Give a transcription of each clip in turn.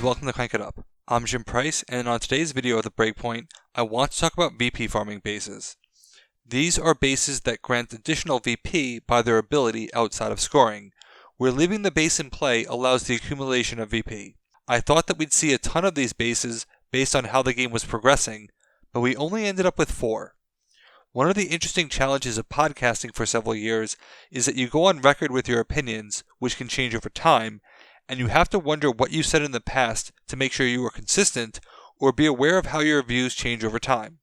welcome to Crank It Up. I'm Jim Price, and on today's video of the Breakpoint, I want to talk about VP farming bases. These are bases that grant additional VP by their ability outside of scoring, where leaving the base in play allows the accumulation of VP. I thought that we'd see a ton of these bases based on how the game was progressing, but we only ended up with 4. One of the interesting challenges of podcasting for several years is that you go on record with your opinions, which can change over time, and you have to wonder what you said in the past to make sure you are consistent or be aware of how your views change over time.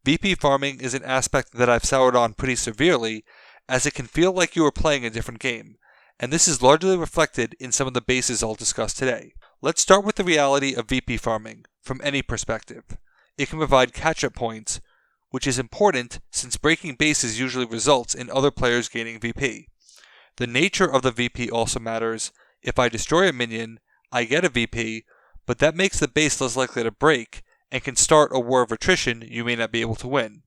VP farming is an aspect that I've soured on pretty severely, as it can feel like you are playing a different game, and this is largely reflected in some of the bases I'll discuss today. Let's start with the reality of VP farming, from any perspective. It can provide catch-up points, which is important since breaking bases usually results in other players gaining VP. The nature of the VP also matters. If I destroy a minion, I get a VP, but that makes the base less likely to break and can start a war of attrition you may not be able to win.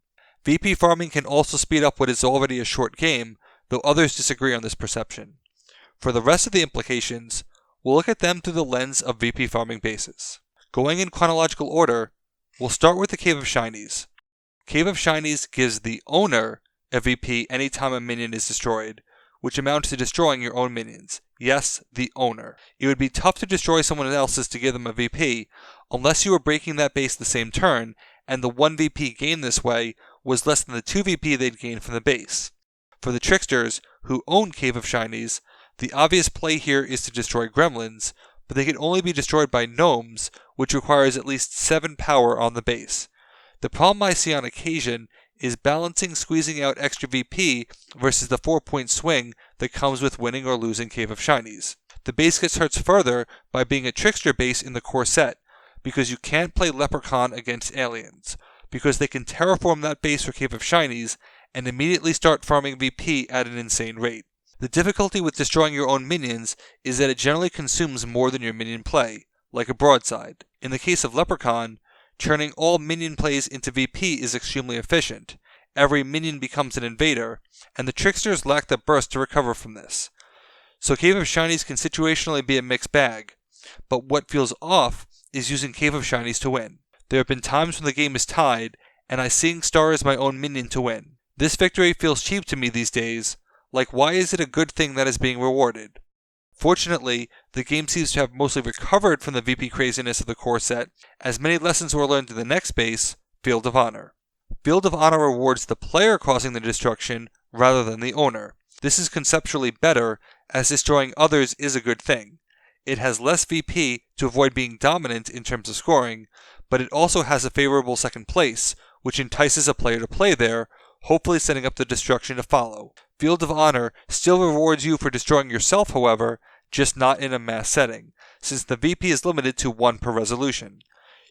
VP farming can also speed up what is already a short game, though others disagree on this perception. For the rest of the implications, we'll look at them through the lens of VP farming bases. Going in chronological order, we'll start with the Cave of Shinies. Cave of Shinies gives the owner a VP anytime a minion is destroyed, which amounts to destroying your own minions. Yes, the owner. It would be tough to destroy someone else's to give them a VP, unless you were breaking that base the same turn, and the 1 VP gained this way was less than the 2 VP they'd gained from the base. For the tricksters, who own Cave of Shinies, the obvious play here is to destroy gremlins, but they can only be destroyed by gnomes, which requires at least 7 power on the base. The problem I see on occasion is balancing squeezing out extra VP versus the 4-point swing that comes with winning or losing Cave of Shinies. The base gets hurt further by being a trickster base in the core set, because you can't play Leprechaun against aliens, because they can terraform that base for Cave of Shinies and immediately start farming VP at an insane rate. The difficulty with destroying your own minions is that it generally consumes more than your minion play, like a broadside. In the case of Leprechaun, turning all minion plays into VP is extremely efficient. Every minion becomes an invader, and the tricksters lack the burst to recover from this. So Cave of Shinies can situationally be a mixed bag, but what feels off is using Cave of Shinies to win. There have been times when the game is tied, and I seeing Star as my own minion to win. This victory feels cheap to me these days, like why is it a good thing that is being rewarded? Fortunately, the game seems to have mostly recovered from the VP craziness of the core set, as many lessons were learned in the next base, Field of Honor. Field of Honor rewards the player causing the destruction rather than the owner. This is conceptually better, as destroying others is a good thing. It has less VP to avoid being dominant in terms of scoring, but it also has a favorable second place, which entices a player to play there, hopefully setting up the destruction to follow. Field of Honor still rewards you for destroying yourself, however, just not in a mass setting, since the VP is limited to 1 per resolution.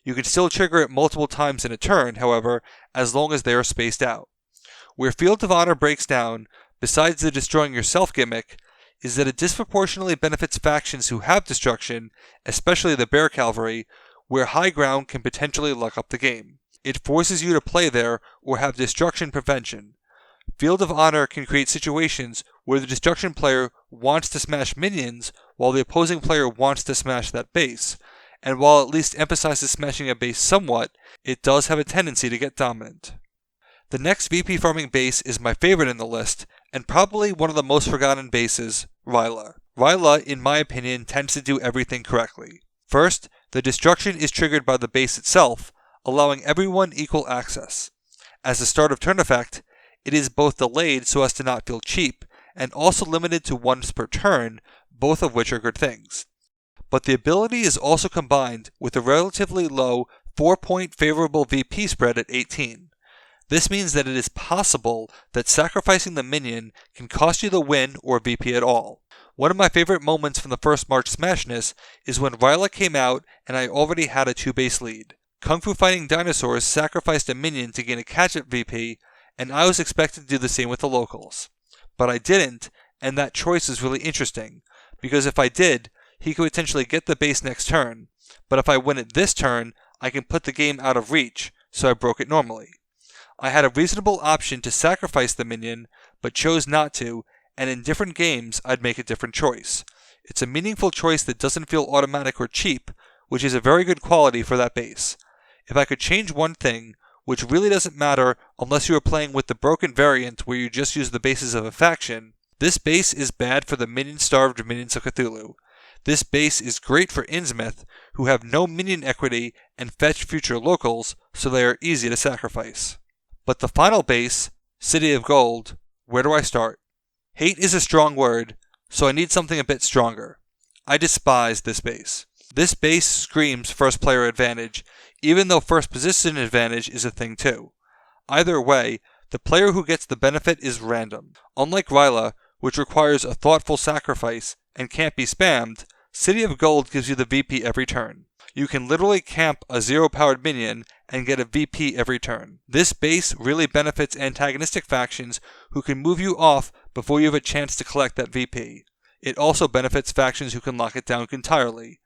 You can still trigger it multiple times in a turn, however, as long as they are spaced out. Where Field of Honor breaks down, besides the destroying yourself gimmick, is that it disproportionately benefits factions who have destruction, especially the Bear Cavalry, where high ground can potentially luck up the game. It forces you to play there or have destruction prevention. Field of Honor can create situations where the destruction player wants to smash minions while the opposing player wants to smash that base, and while at least emphasizes smashing a base somewhat, it does have a tendency to get dominant. The next VP farming base is my favorite in the list, and probably one of the most forgotten bases, Rylar. Rylar, in my opinion, tends to do everything correctly. First, the destruction is triggered by the base itself, allowing everyone equal access. As a start of turn effect, it is both delayed so as to not feel cheap, and also limited to once per turn, both of which are good things. But the ability is also combined with a relatively low 4-point favorable VP spread at 18. This means that it is possible that sacrificing the minion can cost you the win or VP at all. One of my favorite moments from the first March Smashness is when Rylar came out and I already had a 2-base lead. Kung Fu Fighting Dinosaurs sacrificed a minion to gain a catch-up VP, and I was expected to do the same with the locals. But I didn't, and that choice is really interesting, because if I did, he could potentially get the base next turn, but if I win it this turn, I can put the game out of reach, so I broke it normally. I had a reasonable option to sacrifice the minion, but chose not to, and in different games I'd make a different choice. It's a meaningful choice that doesn't feel automatic or cheap, which is a very good quality for that base. If I could change one thing, which really doesn't matter unless you are playing with the broken variant where you just use the bases of a faction, this base is bad for the minion-starved minions of Cthulhu. This base is great for Innsmouth, who have no minion equity and fetch future locals, so they are easy to sacrifice. But the final base, City of Gold, where do I start? Hate is a strong word, so I need something a bit stronger. I despise this base. This base screams first player advantage, even though first position advantage is a thing too. Either way, the player who gets the benefit is random. Unlike Rylar, which requires a thoughtful sacrifice and can't be spammed, City of Gold gives you the VP every turn. You can literally camp a 0-powered minion and get a VP every turn. This base really benefits antagonistic factions who can move you off before you have a chance to collect that VP. It also benefits factions who can lock it down entirely.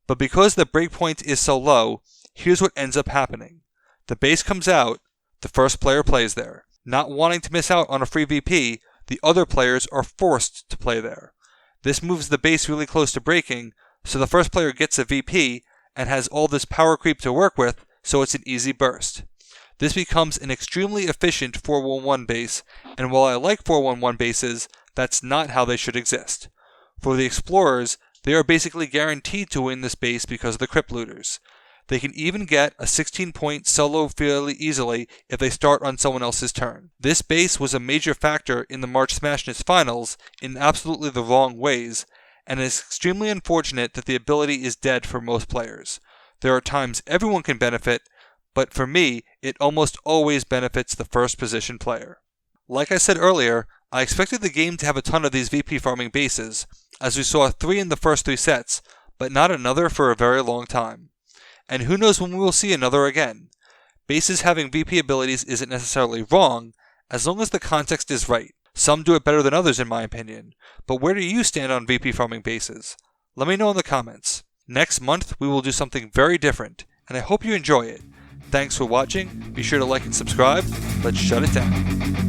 But because the breakpoint is so low, here's what ends up happening. The base comes out, the first player plays there. Not wanting to miss out on a free VP, the other players are forced to play there. This moves the base really close to breaking, so the first player gets a VP and has all this power creep to work with, so it's an easy burst. This becomes an extremely efficient 4-1-1 base, and while I like 4-1-1 bases, that's not how they should exist. For the Explorers, they are basically guaranteed to win this base because of the Crypt Looters. They can even get a 16-point solo fairly easily if they start on someone else's turn. This base was a major factor in the March Smashness finals in absolutely the wrong ways, and it is extremely unfortunate that the ability is dead for most players. There are times everyone can benefit, but for me, it almost always benefits the first position player. Like I said earlier, I expected the game to have a ton of these VP farming bases, as we saw 3 in the first 3 sets, but not another for a very long time. And who knows when we will see another again. Bases having VP abilities isn't necessarily wrong, as long as the context is right. Some do it better than others in my opinion, but where do you stand on VP farming bases? Let me know in the comments. Next month we will do something very different, and I hope you enjoy it. Thanks for watching, be sure to like and subscribe, let's shut it down.